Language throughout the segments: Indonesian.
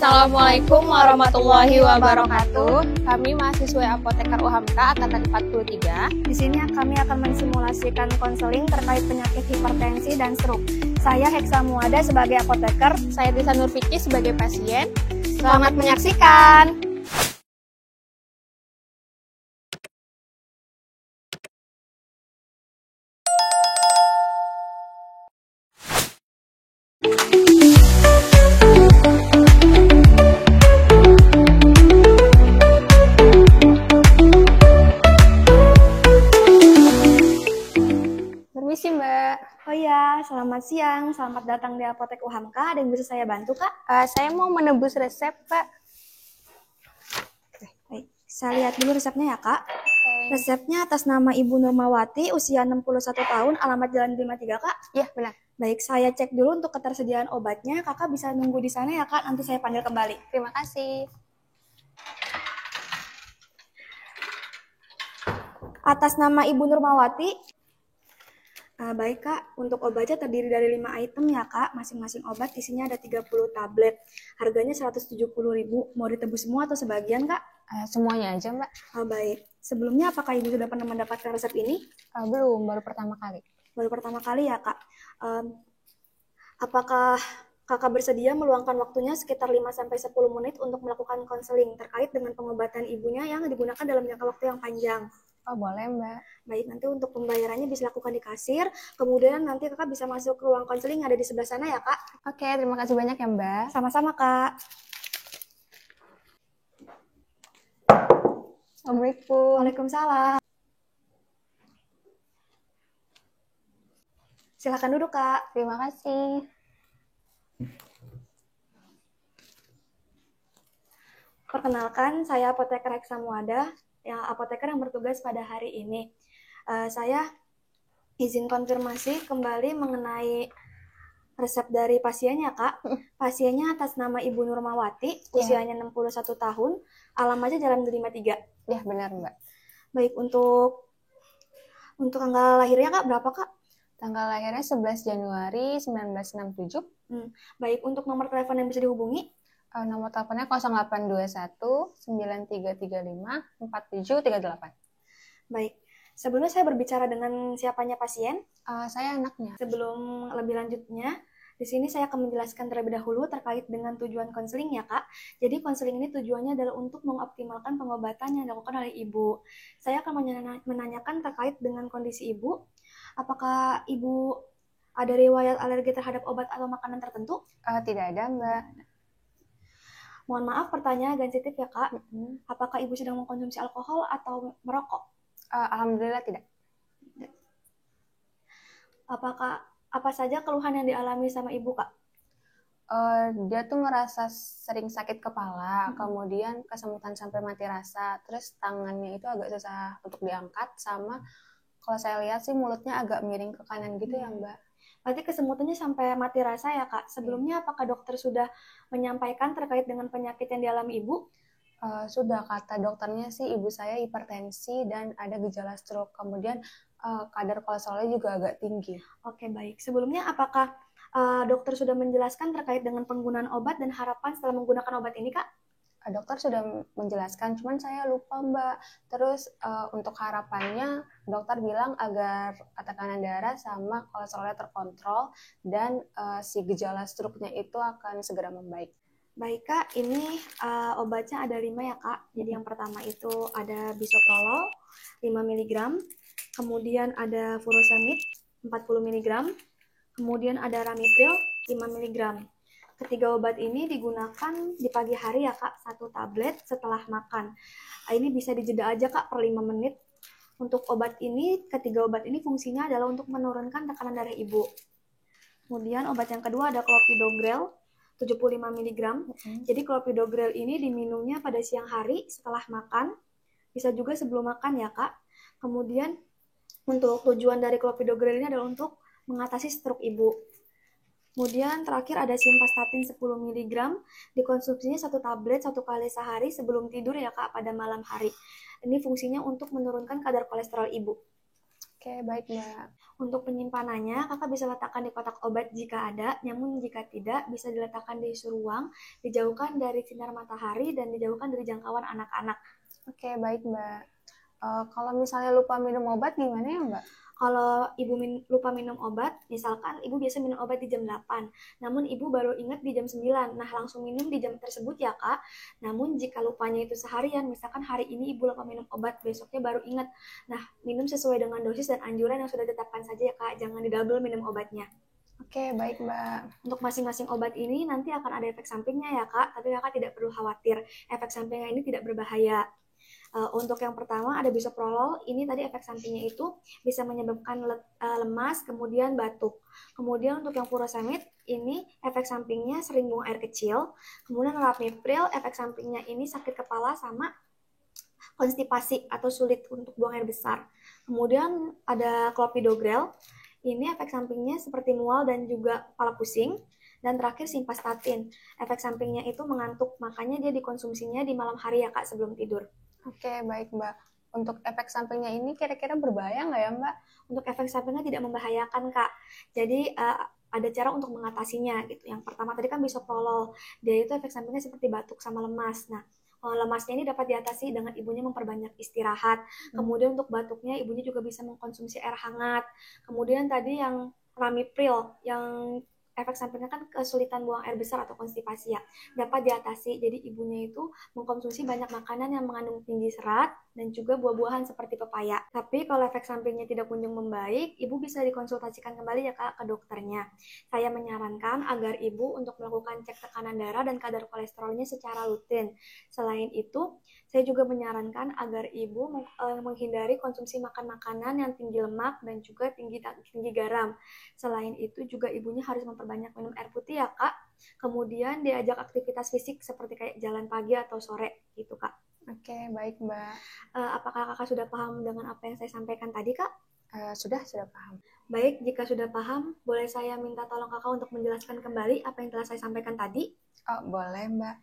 Assalamualaikum warahmatullahi wabarakatuh. Kami mahasiswa Apoteker UHAMKA angkatan 43. Di sini kami akan mensimulasikan konseling terkait penyakit hipertensi dan stroke. Saya Heksa Muada sebagai apoteker. Saya Disa Nurfiki sebagai pasien. Selamat menyaksikan. Permisi Mbak. Oh ya, selamat siang. Selamat datang di Apotek UHAMKA. Ada yang bisa saya bantu, Kak? Saya mau menebus resep, Pak. Baik, saya lihat dulu resepnya ya, Kak. Resepnya atas nama Ibu Nurmawati, usia 61 tahun, alamat Jalan 53, Kak. Iya, benar. Baik, saya cek dulu untuk ketersediaan obatnya. Kakak bisa nunggu di sana ya, Kak. Nanti saya panggil kembali. Terima kasih. Atas nama Ibu Nurmawati. Baik, Kak. Untuk obatnya terdiri dari 5 item ya, Kak. Masing-masing obat isinya ada 30 tablet. Harganya 170.000. Mau ditebus semua atau sebagian, Kak? Semuanya aja, Mbak. Baik. Sebelumnya apakah Ibu sudah pernah mendapatkan resep ini? Belum, baru pertama kali. Baru pertama kali ya, Kak. Apakah Kakak bersedia meluangkan waktunya sekitar 5-10 menit untuk melakukan konseling terkait dengan pengobatan ibunya yang digunakan dalam jangka waktu yang panjang? Boleh, Mbak. Baik, nanti untuk pembayarannya bisa dilakukan di kasir. Kemudian nanti Kakak bisa masuk ke ruang konseling yang ada di sebelah sana ya, Kak. Oke, terima kasih banyak ya, Mbak. Sama-sama, Kak. Assalamualaikum. Waalaikumsalam. Silakan duduk, Kak. Terima kasih. Perkenalkan, saya apoteker Heksa Muada, apoteker yang bertugas pada hari ini. Saya izin konfirmasi kembali mengenai resep dari pasiennya, Kak. Pasiennya atas nama Ibu Nurmawati, usianya 61 tahun, alamatnya Jalan 53. Ya, benar, Mbak. Baik, untuk tanggal lahirnya, Kak, berapa, Kak? Tanggal lahirnya 11 Januari 1967. Baik, untuk nomor telepon yang bisa dihubungi? Nomor teleponnya 0821 9335 4738. Baik, sebelumnya saya berbicara dengan siapanya pasien? Saya anaknya. Sebelum lebih lanjutnya, di sini saya akan menjelaskan terlebih dahulu terkait dengan tujuan konseling ya, Kak. Jadi konseling ini tujuannya adalah untuk mengoptimalkan pengobatan yang dilakukan oleh Ibu. Saya akan menanyakan terkait dengan kondisi Ibu. Apakah Ibu ada riwayat alergi terhadap obat atau makanan tertentu? Tidak ada, Mbak. Mohon maaf, pertanyaan agak sensitif ya, Kak. Apakah Ibu sedang mengkonsumsi alkohol atau merokok? Alhamdulillah tidak. Apa saja keluhan yang dialami sama Ibu, Kak? Dia tuh ngerasa sering sakit kepala, kemudian kesemutan sampai mati rasa, terus tangannya itu agak susah untuk diangkat, sama kalau saya lihat sih mulutnya agak miring ke kanan gitu ya, Mbak. Berarti kesemutannya sampai mati rasa ya, Kak. Sebelumnya apakah dokter sudah menyampaikan terkait dengan penyakit yang dialami Ibu? Sudah, kata dokternya sih ibu saya hipertensi dan ada gejala stroke. Kemudian kadar kolesterolnya juga agak tinggi. Oke, baik. Sebelumnya apakah dokter sudah menjelaskan terkait dengan penggunaan obat dan harapan setelah menggunakan obat ini, Kak? Dokter sudah menjelaskan, cuman saya lupa, Mbak. Terus untuk harapannya, dokter bilang agar tekanan darah sama kolesterolnya terkontrol dan si gejala stroke-nya itu akan segera membaik. Baik, Kak. Ini obatnya ada 5 ya, Kak. Jadi yang pertama itu ada bisoprolol 5 mg, kemudian ada furosemid 40 mg, kemudian ada ramipril 5 mg. Ketiga obat ini digunakan di pagi hari ya, Kak, 1 tablet setelah makan. Ini bisa dijeda aja, Kak, per 5 menit. Untuk ketiga obat ini fungsinya adalah untuk menurunkan tekanan darah Ibu. Kemudian obat yang kedua ada clopidogrel 75 mg. Jadi clopidogrel ini diminumnya pada siang hari setelah makan. Bisa juga sebelum makan ya, Kak. Kemudian untuk tujuan dari clopidogrel ini adalah untuk mengatasi stroke Ibu. Kemudian terakhir ada simvastatin 10 mg, dikonsumsinya 1 tablet 1 kali sehari sebelum tidur ya Kak, pada malam hari. Ini fungsinya untuk menurunkan kadar kolesterol ibu. Oke, baik Mbak. Untuk penyimpanannya, Kakak bisa letakkan di kotak obat jika ada, namun jika tidak, bisa diletakkan di suhu ruang, dijauhkan dari sinar matahari, dan dijauhkan dari jangkauan anak-anak. Oke, baik Mbak. Kalau misalnya lupa minum obat gimana ya Mbak? Kalau ibu lupa minum obat, misalkan ibu biasa minum obat di jam 8, namun ibu baru ingat di jam 9, nah langsung minum di jam tersebut ya Kak. Namun jika lupanya itu seharian, misalkan hari ini ibu lupa minum obat, besoknya baru ingat, nah minum sesuai dengan dosis dan anjuran yang sudah ditetapkan saja ya Kak, jangan didouble minum obatnya. Oke, baik Mbak. Untuk masing-masing obat ini nanti akan ada efek sampingnya ya Kak, tapi Kakak tidak perlu khawatir, efek sampingnya ini tidak berbahaya. Untuk yang pertama ada bisoprolol, ini tadi efek sampingnya itu bisa menyebabkan lemas, kemudian batuk. Kemudian untuk yang furosemid, ini efek sampingnya sering buang air kecil. Kemudian ramipril, efek sampingnya ini sakit kepala sama konstipasi atau sulit untuk buang air besar. Kemudian ada clopidogrel, ini efek sampingnya seperti mual dan juga kepala pusing. Dan terakhir simvastatin, efek sampingnya itu mengantuk, makanya dia dikonsumsinya di malam hari ya Kak, sebelum tidur. Oke, baik Mbak. Untuk efek sampingnya ini kira-kira berbahaya nggak ya Mbak? Untuk efek sampingnya tidak membahayakan Kak. Jadi ada cara untuk mengatasinya gitu. Yang pertama tadi kan bisoprolol, dia itu efek sampingnya seperti batuk sama lemas. Nah, lemasnya ini dapat diatasi dengan ibunya memperbanyak istirahat. Kemudian untuk batuknya ibunya juga bisa mengkonsumsi air hangat. Kemudian tadi yang ramipril, yang efek sampingnya kan kesulitan buang air besar atau konstipasi ya, dapat diatasi. Jadi ibunya itu mengkonsumsi banyak makanan yang mengandung tinggi serat dan juga buah-buahan seperti pepaya. Tapi kalau efek sampingnya tidak kunjung membaik, ibu bisa dikonsultasikan kembali ya Kak ke dokternya. Saya menyarankan agar ibu untuk melakukan cek tekanan darah dan kadar kolesterolnya secara rutin. Selain itu, saya juga menyarankan agar ibu menghindari konsumsi makan makanan yang tinggi lemak dan juga tinggi garam. Selain itu juga ibunya harus memperbanyak minum air putih ya Kak. Kemudian diajak aktivitas fisik seperti kayak jalan pagi atau sore gitu Kak. Oke, baik Mbak. Apakah Kakak sudah paham dengan apa yang saya sampaikan tadi Kak? Sudah paham. Baik, jika sudah paham, boleh saya minta tolong Kakak untuk menjelaskan kembali apa yang telah saya sampaikan tadi? Oh, boleh Mbak.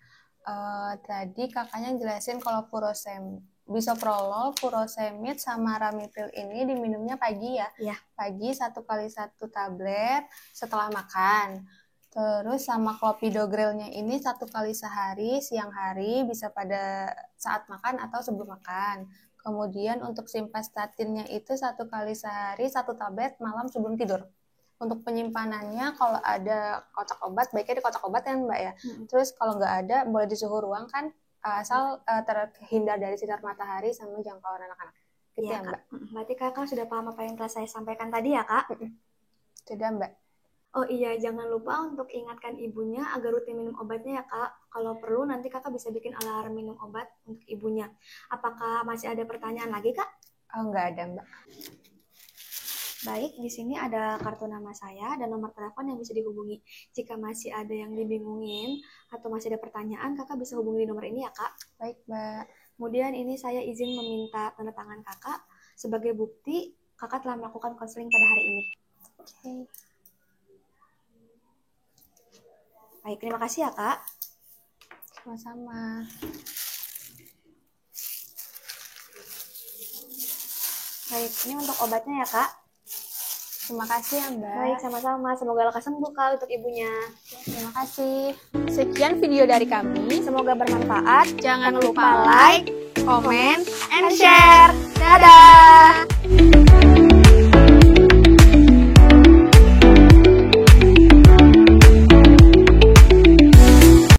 Tadi kakaknya jelasin kalau bisoprolol, furosemid, sama ramipril ini diminumnya pagi ya? Iya. Pagi 1 kali 1 tablet setelah makan. Terus sama clopidogrelnya ini 1 kali sehari, siang hari, bisa pada saat makan atau sebelum makan. Kemudian untuk simvastatinnya itu 1 kali sehari, 1 tablet malam sebelum tidur. Untuk penyimpanannya kalau ada kotak obat, baiknya di kotak obat kan Mbak ya. Terus kalau nggak ada, boleh di suhu ruang kan, asal terhindar dari sinar matahari sama jangkauan anak-anak. Gitu ya Mbak. Berarti Kakak sudah paham apa yang telah saya sampaikan tadi ya Kak? Sudah Mbak. Oh iya, jangan lupa untuk ingatkan ibunya agar rutin minum obatnya ya Kak. Kalau perlu nanti Kakak bisa bikin alarm minum obat untuk ibunya. Apakah masih ada pertanyaan lagi Kak? Oh, nggak ada Mbak. Baik, di sini ada kartu nama saya dan nomor telepon yang bisa dihubungi. Jika masih ada yang dibingungin atau masih ada pertanyaan, Kakak bisa hubungi di nomor ini ya Kak. Baik Mbak. Kemudian ini saya izin meminta tanda tangan Kakak sebagai bukti Kakak telah melakukan konseling pada hari ini. Oke. Baik, terima kasih ya Kak. Sama-sama. Baik, ini untuk obatnya ya Kak. Terima kasih ya Mbak. Baik, sama-sama. Semoga lekas sembuh Kak untuk ibunya. Terima kasih. Sekian video dari kami. Semoga bermanfaat. Jangan lupa like, comment, and share.